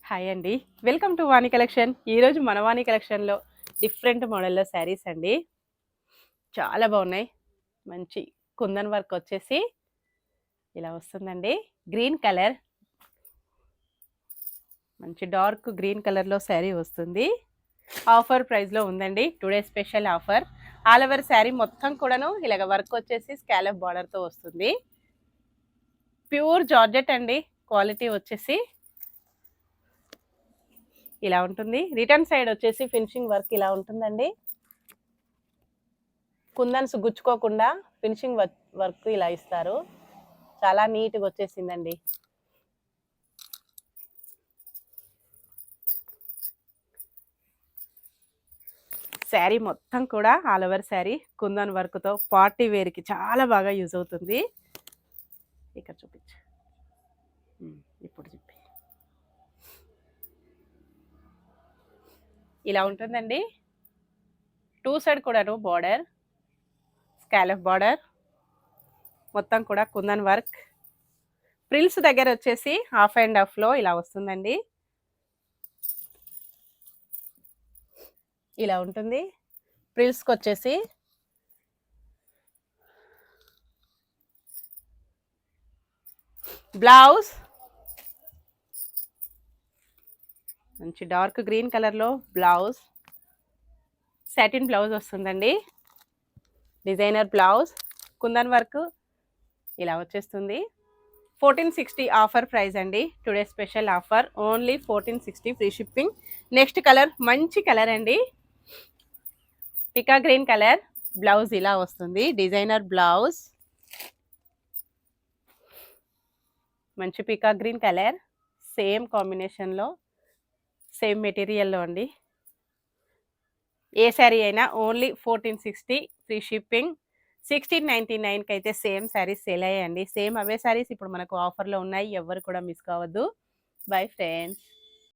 Hi అండి. Welcome to Vani collection. ఈరోజు మన వాణి కలెక్షన్‌లో డిఫరెంట్ మోడల్‌లో శారీస్ అండి. చాలా బాగున్నాయి. మంచి కుందన్ వర్క్ వచ్చేసి ఇలా వస్తుందండి. గ్రీన్ కలర్, మంచి డార్క్ గ్రీన్ కలర్‌లో శారీ వస్తుంది. ఆఫర్ ప్రైస్‌లో ఉందండి. Today special offer. All over sari మొత్తం కూడాను ఇలాగ వర్క్ వచ్చేసి స్కాలప్ బార్డర్‌తో వస్తుంది. ప్యూర్ జార్జెట్ అండి. క్వాలిటీ వచ్చేసి ఇలా ఉంటుంది. రిటర్న్ సైడ్ వచ్చేసి ఫినిషింగ్ వర్క్ ఇలా ఉంటుందండి. కుందన్స్ గుచ్చుకోకుండా ఫినిషింగ్ వర్క్ ఇలా ఇస్తారు. చాలా నీట్గా వచ్చేసిందండి. శారీ మొత్తం కూడా ఆల్ ఓవర్ శారీ కుందన్ వర్క్తో పార్టీ వేర్కి చాలా బాగా యూజ్ అవుతుంది. ఇక్కడ చూపించు, ఇప్పుడు చెప్పి ఇలా ఉంటుందండి. టూ సైడ్ కూడాను బార్డర్, స్కాలప్ బార్డర్, మొత్తం కూడా కుందన్ వర్క్. ప్రిల్స్ దగ్గర వచ్చేసి హాఫ్ అండ్ హాఫ్లో ఇలా వస్తుందండి. ఇలా ఉంటుంది. ప్రిల్స్కి వచ్చేసి బ్లౌజ్ మంచి డార్క్ గ్రీన్ కలర్లో బ్లౌజ్, సాటిన్ బ్లౌజ్ వస్తుందండి. డిజైనర్ బ్లౌజ్, కుందన్ వర్క్ ఇలా వచ్చేస్తుంది. 1460 ఆఫర్ ప్రైస్ అండి. Today special offer only 1460 free shipping. Next colour మంచి కలర్ అండి, పికా గ్రీన్ కలర్. బ్లౌజ్ ఇలా వస్తుంది. డిజైనర్ బ్లౌజ్, మంచి పికా గ్రీన్ కలర్, సేమ్ కాంబినేషన్లో సేమ్ మెటీరియల్లో అండి. ఏ శారీ అయినా ఓన్లీ 1460 ఫ్రీ షిప్పింగ్. 1699కి అయితే సేమ్ శారీస్ సేల్ అయ్యాయండి. సేమ్ అవే శారీస్ ఇప్పుడు మనకు ఆఫర్లో ఉన్నాయి. ఎవరు కూడా మిస్ కావద్దు. Bye friends.